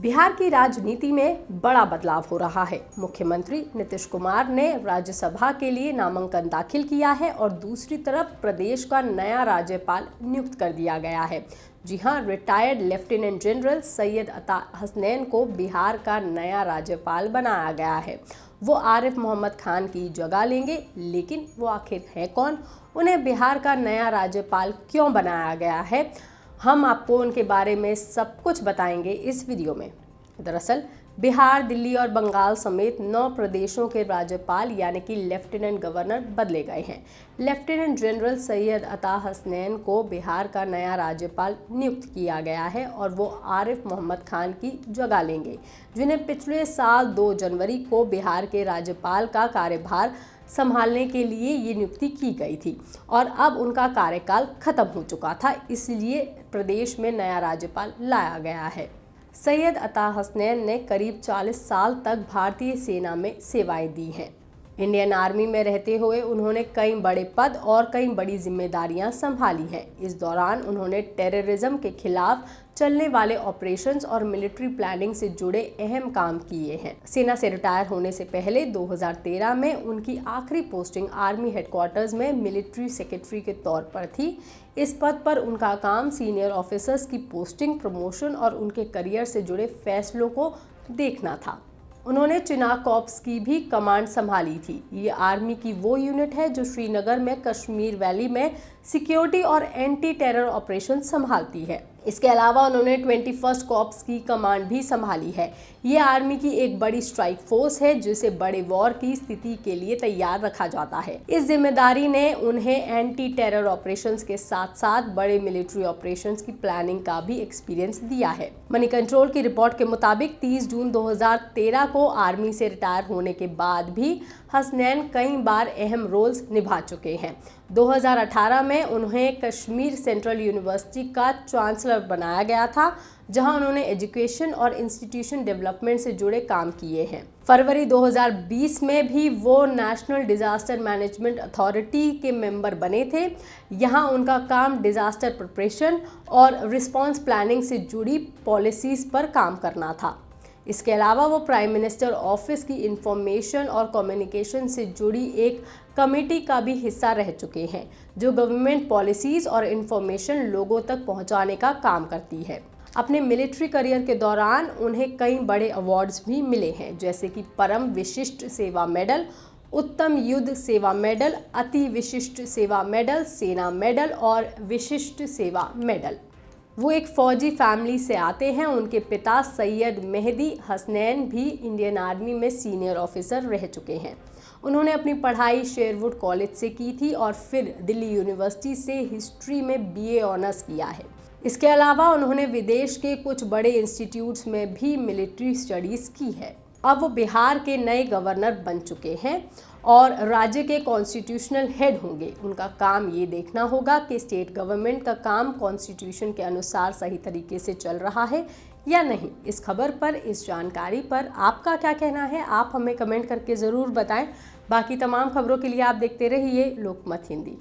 बिहार की राजनीति में बड़ा बदलाव हो रहा है। मुख्यमंत्री नीतीश कुमार ने राज्यसभा के लिए नामांकन दाखिल किया है और दूसरी तरफ प्रदेश का नया राज्यपाल नियुक्त कर दिया गया है। जी हां, रिटायर्ड लेफ्टिनेंट जनरल सैयद अता हसनैन को बिहार का नया राज्यपाल बनाया गया है। वो आरिफ मोहम्मद खान की जगह लेंगे, लेकिन वो आखिर है कौन? उन्हें बिहार का नया राज्यपाल क्यों बनाया गया है? हम आपको उनके बारे में सब कुछ बताएंगे इस वीडियो में। दरअसल बिहार, दिल्ली और बंगाल समेत 9 प्रदेशों के राज्यपाल यानी कि लेफ्टिनेंट गवर्नर बदले गए हैं। लेफ्टिनेंट जनरल सैयद अता हसनैन को बिहार का नया राज्यपाल नियुक्त किया गया है और वो आरिफ मोहम्मद खान की जगह लेंगे, जिन्हें पिछले साल 2 जनवरी को बिहार के राज्यपाल का कार्यभार संभालने के लिए ये नियुक्ति की गई थी और अब उनका कार्यकाल खत्म हो चुका था, इसलिए प्रदेश में नया राज्यपाल लाया गया है। सैयद अता हसनैन ने करीब 40 साल तक भारतीय सेना में सेवाएं दी हैं। इंडियन आर्मी में रहते हुए उन्होंने कई बड़े पद और कई बड़ी जिम्मेदारियां संभाली हैं। इस दौरान उन्होंने टेररिज्म के खिलाफ चलने वाले ऑपरेशंस और मिलिट्री प्लानिंग से जुड़े अहम काम किए हैं। सेना से रिटायर होने से पहले 2013 में उनकी आखिरी पोस्टिंग आर्मी हेडक्वार्टर्स में मिलिट्री सेक्रेटरी के तौर पर थी। इस पद पर उनका काम सीनियर ऑफिसर्स की पोस्टिंग, प्रमोशन और उनके करियर से जुड़े फैसलों को देखना था। उन्होंने चिनाब कॉर्प्स की भी कमांड संभाली थी। ये आर्मी की वो यूनिट है जो श्रीनगर में कश्मीर वैली में सिक्योरिटी और एंटी टेरर ऑपरेशन संभालती है। इसके अलावा उन्होंने 21st कॉर्प्स की कमांड भी संभाली है। ये आर्मी की एक बड़ी स्ट्राइक फोर्स है जिसे बड़े वॉर की स्थिति के लिए तैयार रखा जाता है। इस जिम्मेदारी ने उन्हें एंटी टेरर ऑपरेशंस के साथ साथ बड़े मिलिट्री ऑपरेशंस की प्लानिंग का भी एक्सपीरियंस दिया है। मनी कंट्रोल की रिपोर्ट के मुताबिक 30 जून 2013 को आर्मी से रिटायर होने के बाद भी हसनैन कई बार अहम रोल्स निभा चुके हैं। 2018 में उन्हें कश्मीर सेंट्रल यूनिवर्सिटी का चांसलर बनाया गया था, जहां उन्होंने एजुकेशन और इंस्टीट्यूशन डेवलपमेंट से जुड़े काम किए हैं। फरवरी 2020 में भी वो नेशनल डिजास्टर मैनेजमेंट अथॉरिटी के मेंबर बने थे। यहां उनका काम डिजास्टर प्रिपरेशन और रिस्पांस प्लानिंग से जुड़ी पॉलिसीज पर काम करना था। इसके अलावा वो प्राइम मिनिस्टर ऑफिस की इंफॉर्मेशन और कम्युनिकेशन से जुड़ी एक कमेटी का भी हिस्सा रह चुके हैं, जो गवर्नमेंट पॉलिसीज और इंफॉर्मेशन लोगों तक पहुंचाने का काम करती है। अपने मिलिट्री करियर के दौरान उन्हें कई बड़े अवार्ड्स भी मिले हैं, जैसे कि परम विशिष्ट सेवा मेडल, उत्तम युद्ध सेवा मेडल, अति विशिष्ट सेवा मेडल, सेना मेडल और विशिष्ट सेवा मेडल। वो एक फौजी फैमिली से आते हैं। उनके पिता सैयद मेहदी हसनैन भी इंडियन आर्मी में सीनियर ऑफिसर रह चुके हैं। उन्होंने अपनी पढ़ाई शेरवुड कॉलेज से की थी और फिर दिल्ली यूनिवर्सिटी से हिस्ट्री में बीए ऑनर्स किया है। इसके अलावा उन्होंने विदेश के कुछ बड़े इंस्टीट्यूट्स में भी मिलिट्री स्टडीज़ की है। अब वो बिहार के नए गवर्नर बन चुके हैं और राज्य के कॉन्स्टिट्यूशनल हेड होंगे। उनका काम ये देखना होगा कि स्टेट गवर्नमेंट का काम कॉन्स्टिट्यूशन के अनुसार सही तरीके से चल रहा है या नहीं। इस खबर पर, इस जानकारी पर आपका क्या कहना है? आप हमें कमेंट करके ज़रूर बताएं। बाकी तमाम खबरों के लिए आप देखते रहिए लोकमत हिंदी।